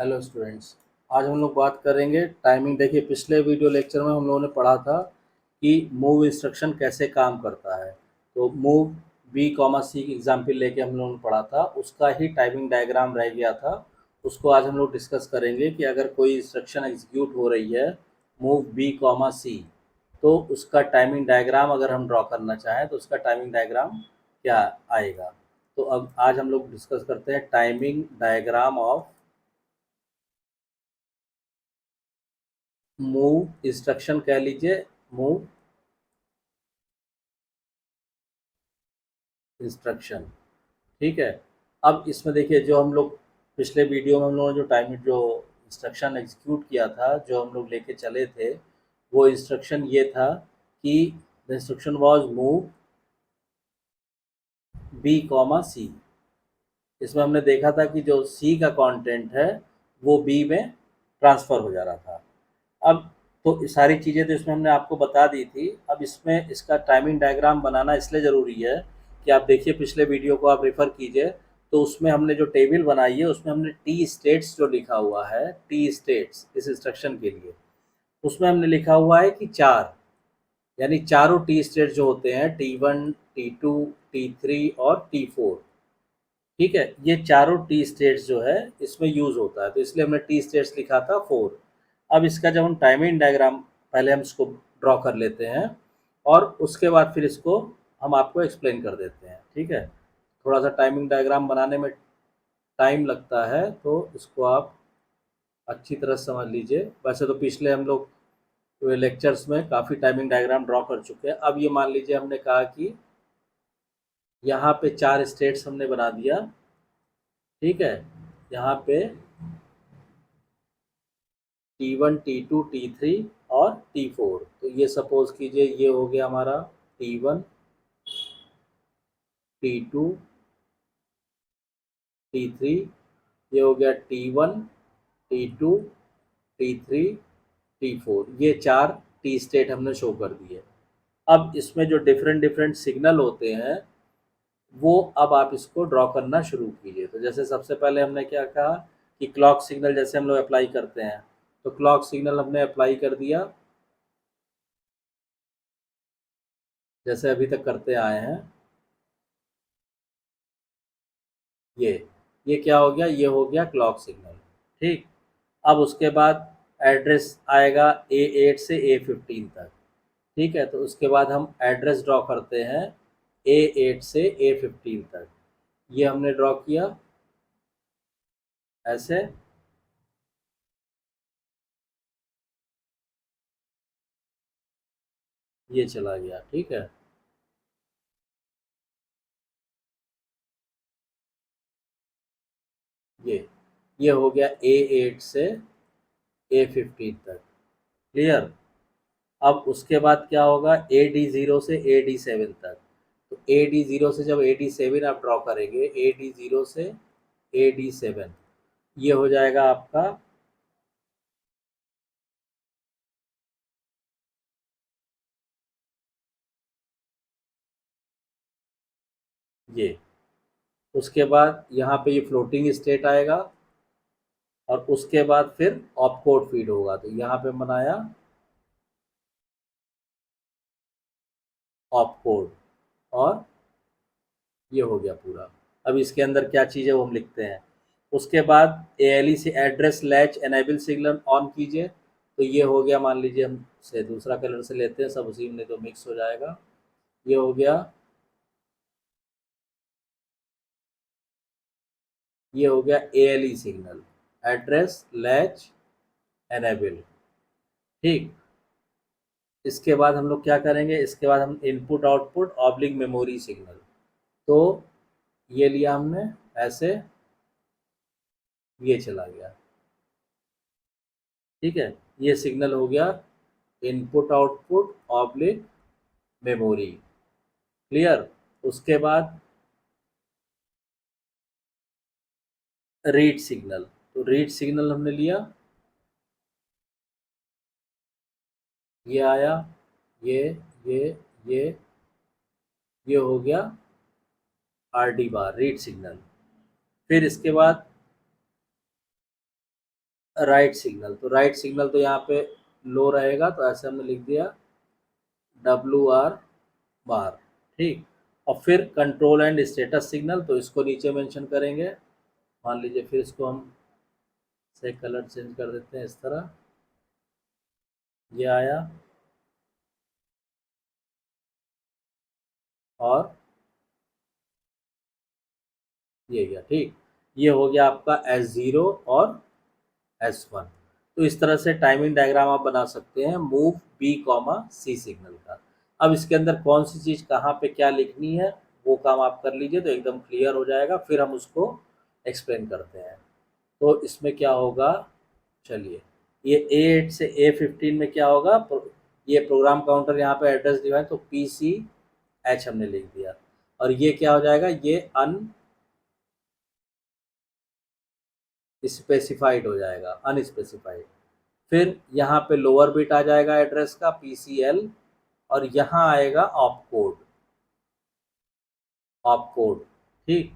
Hello students. आज हम लोग बात करेंगे टाइमिंग। देखिए, पिछले वीडियो लेक्चर में हम लोगों ने पढ़ा था कि मूव इंस्ट्रक्शन कैसे काम करता है। तो मूव बी कॉमा सी की एग्जाम्पल लेके हम लोगों ने पढ़ा था, उसका ही टाइमिंग डायग्राम रह गया था। उसको आज हम लोग डिस्कस करेंगे कि अगर कोई इंस्ट्रक्शन एग्जीक्यूट हो रही है मूव बी कॉमा सी, तो उसका टाइमिंग डायग्राम अगर हम ड्रॉ करना चाहें तो उसका टाइमिंग डायग्राम क्या आएगा। तो अब आज हम लोग डिस्कस करते हैं timing diagram of move instruction, कह लीजिए मूव इंस्ट्रक्शन। ठीक है। अब इसमें देखिए, जो हम लोग पिछले वीडियो में हम लोगों ने जो टाइम जो इंस्ट्रक्शन एग्जीक्यूट किया था, जो हम लोग लेके चले थे, वो इंस्ट्रक्शन ये था कि the instruction was move B comma C. इसमें हमने देखा था कि जो सी का कंटेंट है वो बी में ट्रांसफ़र हो जा रहा था। अब तो ये सारी चीज़ें तो इसमें हमने आपको बता दी थी। अब इसमें इसका टाइमिंग डायग्राम बनाना इसलिए ज़रूरी है कि आप देखिए, पिछले वीडियो को आप रेफ़र कीजिए, तो उसमें हमने जो टेबल बनाई है उसमें हमने टी स्टेट्स जो लिखा हुआ है, टी स्टेट्स इस इंस्ट्रक्शन के लिए, उसमें हमने लिखा हुआ है कि 4, यानी चारों टी स्टेट्स जो होते हैं T1, T2, T3 और T4। ठीक है, ये चारों टी स्टेट्स जो है इसमें यूज़ होता है, तो इसलिए हमने टी स्टेट्स लिखा था 4। अब इसका जब हम टाइमिंग डायग्राम, पहले हम इसको ड्रॉ कर लेते हैं और उसके बाद फिर इसको हम आपको एक्सप्लेन कर देते हैं। ठीक है, थोड़ा सा टाइमिंग डायग्राम बनाने में टाइम लगता है, तो इसको आप अच्छी तरह समझ लीजिए। वैसे तो पिछले हम लोग लेक्चर्स में काफ़ी टाइमिंग डायग्राम ड्रॉ कर चुके हैं। अब ये मान लीजिए हमने कहा कि यहाँ पे 4 स्टेट्स हमने बना दिया। ठीक है, यहाँ पे T1, T2, T3 और T4। तो ये सपोज कीजिए ये हो गया हमारा T1, T2, T3। ये हो गया T1, T2, T3, T4। ये 4 टी स्टेट हमने शो कर दिए। अब इसमें जो डिफरेंट डिफरेंट सिग्नल होते हैं, वो अब आप इसको ड्रॉ करना शुरू कीजिए। तो जैसे सबसे पहले हमने क्या कहा कि क्लॉक सिग्नल जैसे हम लोग अप्लाई करते हैं, तो क्लॉक सिग्नल हमने अप्लाई कर दिया जैसे अभी तक करते आए हैं। ये क्या हो गया, ये हो गया क्लॉक सिग्नल। ठीक। अब उसके बाद एड्रेस आएगा A8 से A15 तक। ठीक है, तो उसके बाद हम एड्रेस ड्रॉ करते हैं A8 से A15 तक। ये हमने ड्रॉ किया ऐसे। ये चला गया। ठीक है, ये हो गया A8 से A15 तक। क्लियर। अब उसके बाद क्या होगा, AD0 से AD7 तक। तो AD0 से जब AD7 आप ड्रॉ करेंगे, AD0 से AD7, ये हो जाएगा आपका ये। उसके बाद यहाँ पे ये फ्लोटिंग स्टेट आएगा और उसके बाद फिर ऑपकोड फीड होगा। तो यहाँ पे बनाया ऑपकोड और ये हो गया पूरा। अब इसके अंदर क्या चीज़ है वो हम लिखते हैं। उसके बाद ALE से address latch enable signal on कीजिए। तो ये हो गया, मान लीजिए हम से दूसरा कलर से लेते हैं, सब उसी में तो मिक्स हो जाएगा। ये हो गया, ये हो गया ALE signal, address latch enable. ठीक। इसके बाद हम लोग क्या करेंगे, इसके बाद हम input output oblique memory signal. तो ये लिया हमने ऐसे, ये चला गया। ठीक है, ये सिग्नल हो गया input output oblique memory. Clear. उसके बाद रीड सिग्नल। तो रीड सिग्नल हमने लिया, ये आया, ये ये ये ये हो गया RD बार, रीड सिग्नल। फिर इसके बाद राइट सिग्नल, तो राइट सिग्नल तो यहाँ पे लो रहेगा, तो ऐसे हमने लिख दिया WR बार, ठीक। और फिर कंट्रोल एंड स्टेटस सिग्नल, तो इसको नीचे मेंशन करेंगे। मान लीजिए फिर इसको हम से कलर चेंज कर देते हैं इस तरह, ये आया और ये गया, ठीक। ये हो गया आपका S0 और S1। तो इस तरह से टाइमिंग डायग्राम आप बना सकते हैं move B comma C signal का। अब इसके अंदर कौन सी चीज़ कहाँ पे क्या लिखनी है वो काम आप कर लीजिए, तो एकदम क्लियर हो जाएगा, फिर हम उसको एक्सप्लेन करते हैं। तो इसमें क्या होगा, चलिए, ये A8 से A15 में क्या होगा, ये प्रोग्राम काउंटर यहाँ पे एड्रेस डिवाइस, तो PCH हमने लिख दिया, और ये क्या हो जाएगा, ये अनस्पेसिफाइड हो जाएगा, अनस्पेसिफाइड। फिर यहाँ पे लोअर बिट आ जाएगा एड्रेस का PCL, और यहाँ आएगा ऑप कोड, ऑप कोड, ठीक।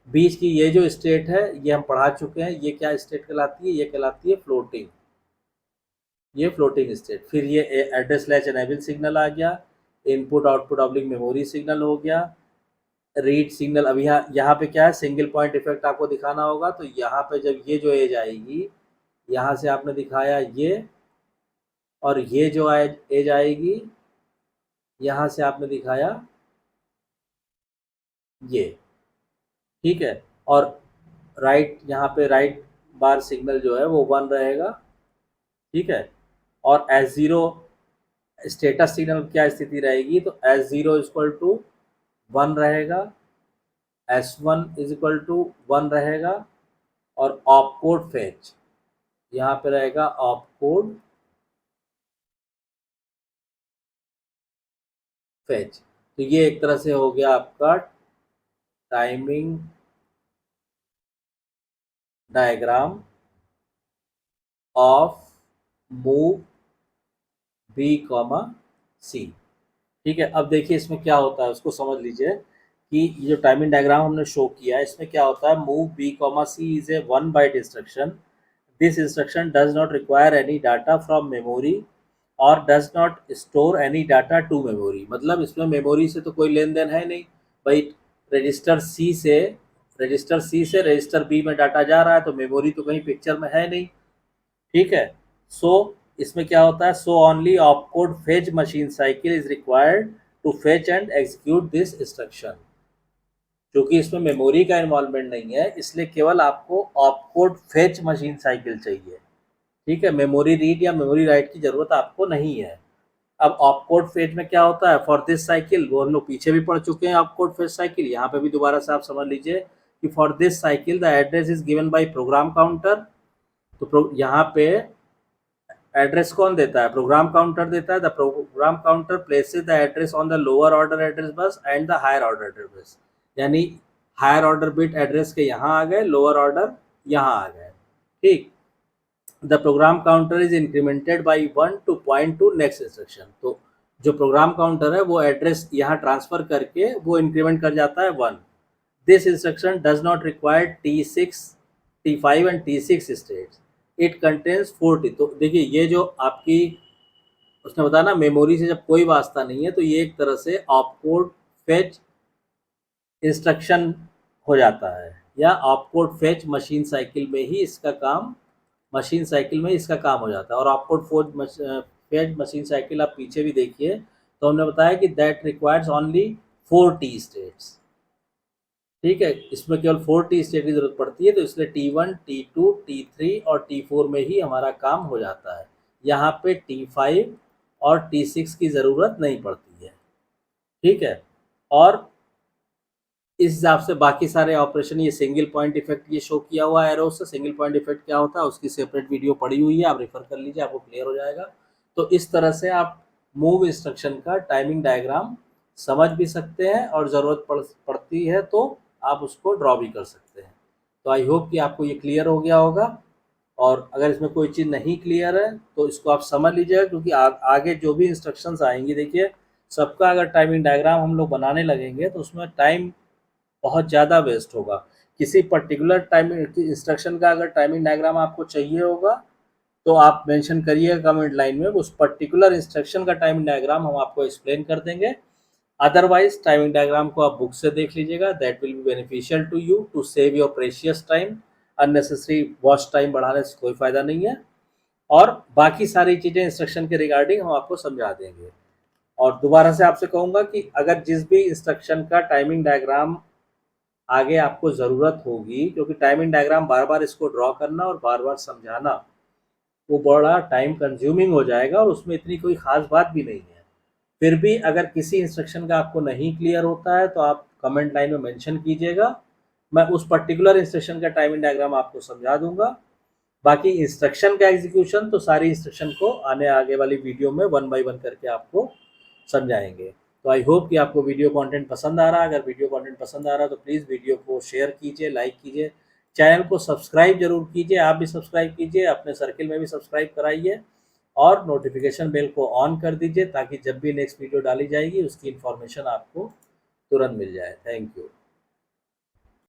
बीच की ये जो स्टेट है ये हम पढ़ा चुके हैं, ये क्या स्टेट कहलाती है, ये कहलाती है फ्लोटिंग, ये फ्लोटिंग स्टेट। फिर ये एड्रेस लैच एनेबल सिग्नल आ गया, input output oblique memory signal हो गया, रीड सिग्नल। अब यहाँ पे क्या है, सिंगल पॉइंट इफेक्ट आपको दिखाना होगा, तो यहाँ पे जब ये जो एज आएगी, यहाँ से आपने दिखाया ये, और ये जो एज आएगी यहाँ से आपने दिखाया ये, ठीक है। और राइट, यहाँ पे राइट बार सिग्नल जो है वो 1 रहेगा, ठीक है। और S0 स्टेटस सिग्नल क्या स्थिति रहेगी, तो S0 इक्वल टू 1 रहेगा, S1 इज इक्वल टू 1 रहेगा, और ऑप कोड फेच यहाँ पे रहेगा ऑप कोड फेच। तो ये एक तरह से हो गया आपका timing diagram of move B comma C, ठीक है। अब देखिए इसमें क्या होता है उसको समझ लीजिए, कि ये जो टाइमिंग डायग्राम हमने शो किया है इसमें क्या होता है, move B comma C is a 1 byte instruction. This instruction does not require any data from memory और does not store any data to memory. मतलब इसमें मेमोरी से तो कोई लेन देन है नहीं भाई, रजिस्टर सी से रजिस्टर बी में डाटा जा रहा है, तो मेमोरी तो कहीं पिक्चर में है नहीं, ठीक है। सो इसमें क्या होता है, so only opcode fetch machine cycle is required to fetch and execute this instruction. क्योंकि इसमें मेमोरी का इन्वॉल्वमेंट नहीं है, इसलिए केवल आपको ऑपकोड फेच मशीन साइकिल चाहिए, ठीक है। मेमोरी रीड या मेमोरी राइट की जरूरत आपको नहीं है। अब ऑपकोड फेच में क्या होता है, फॉर दिस साइकिल, वो हम लोग पीछे भी पढ़ चुके हैं ऑपकोड फेच साइकिल, यहाँ पे भी दोबारा से आप समझ लीजिए कि for this cycle the address is given by program counter. तो यहाँ पे एड्रेस कौन देता है, प्रोग्राम काउंटर देता है। The program counter places the address on the lower order address bus and the higher order address bus, यानी higher order bit address के यहाँ आ गए, लोअर ऑर्डर यहाँ आ गए, ठीक। The program counter is incremented by 1 two point two next instruction. तो जो program counter है वो एड्रेस यहाँ ट्रांसफर करके वो इंक्रीमेंट कर जाता है 1। This instruction does not require T6, T5 and T6 states, it contains 40। तो देखिए ये जो आपकी उसने बताया ना, मेमोरी से जब कोई वास्ता नहीं है, तो ये एक तरह से ऑपकोड फेच इंस्ट्रक्शन हो जाता है, या ऑपकोड फेच मशीन साइकिल में ही इसका काम, मशीन साइकिल में इसका काम हो जाता है। और ऑपकोड फेच मशीन साइकिल आप पीछे भी देखिए, तो हमने बताया कि that requires only 4 T states, ठीक है। इसमें केवल 4 T स्टेट की जरूरत पड़ती है, तो इसलिए T1, T2, T3 और T4 में ही हमारा काम हो जाता है। यहाँ पे T5 और T6 की ज़रूरत नहीं पड़ती है, ठीक है। और इस हिसाब से बाकी सारे ऑपरेशन, ये सिंगल पॉइंट इफेक्ट ये शो किया हुआ है एरो से, सिंगल पॉइंट इफेक्ट क्या होता है उसकी सेपरेट वीडियो पड़ी हुई है, आप रेफर कर लीजिए, आपको क्लियर हो जाएगा। तो इस तरह से आप मूव इंस्ट्रक्शन का टाइमिंग डायग्राम समझ भी सकते हैं, और ज़रूरत पड़ती है तो आप उसको ड्रॉ भी कर सकते हैं। तो आई होप कि आपको ये क्लियर हो गया होगा, और अगर इसमें कोई चीज़ नहीं क्लियर है तो इसको आप समझ लीजिएगा, क्योंकि आगे जो भी इंस्ट्रक्शंस आएंगी, देखिए सबका अगर टाइमिंग डायग्राम हम लोग बनाने लगेंगे तो उसमें टाइम बहुत ज़्यादा वेस्ट होगा। किसी पर्टिकुलर टाइमिंग इंस्ट्रक्शन का अगर टाइमिंग डायग्राम आपको चाहिए होगा तो आप मेंशन करिएगा कमेंट लाइन में, उस पर्टिकुलर इंस्ट्रक्शन का टाइमिंग डायग्राम हम आपको एक्सप्लेन कर देंगे। अदरवाइज टाइमिंग डायग्राम को आप बुक से देख लीजिएगा, that will be beneficial to you to save your precious time. Unnecessary watch time बढ़ाने से कोई फ़ायदा नहीं है, और बाकी सारी चीज़ें इंस्ट्रक्शन के रिगार्डिंग हम आपको समझा देंगे। और दोबारा से आपसे कहूँगा कि अगर जिस भी इंस्ट्रक्शन का टाइमिंग डायग्राम आगे आपको ज़रूरत होगी, क्योंकि टाइमिंग डायग्राम बार बार इसको ड्रॉ करना और बार बार समझाना वो बड़ा टाइम कंज्यूमिंग हो जाएगा, और उसमें इतनी कोई ख़ास बात भी नहीं है। फिर भी अगर किसी इंस्ट्रक्शन का आपको नहीं क्लियर होता है तो आप कमेंट लाइन में मेंशन कीजिएगा, मैं उस पर्टिकुलर इंस्ट्रक्शन का टाइमिंग डायग्राम आपको समझा दूंगा। बाकी इंस्ट्रक्शन का एग्जीक्यूशन तो सारी इंस्ट्रक्शन को आगे वाली वीडियो में वन बाय वन करके आपको समझाएंगे। तो आई होप कि आपको वीडियो कंटेंट पसंद आ रहा है। अगर वीडियो कंटेंट पसंद आ रहा है तो प्लीज़ वीडियो को शेयर कीजिए, लाइक कीजिए, चैनल को सब्सक्राइब जरूर कीजिए। आप भी सब्सक्राइब कीजिए, अपने सर्किल में भी सब्सक्राइब कराइए, और नोटिफिकेशन बेल को ऑन कर दीजिए ताकि जब भी नेक्स्ट वीडियो डाली जाएगी उसकी इन्फॉर्मेशन आपको तुरंत मिल जाए। Thank you.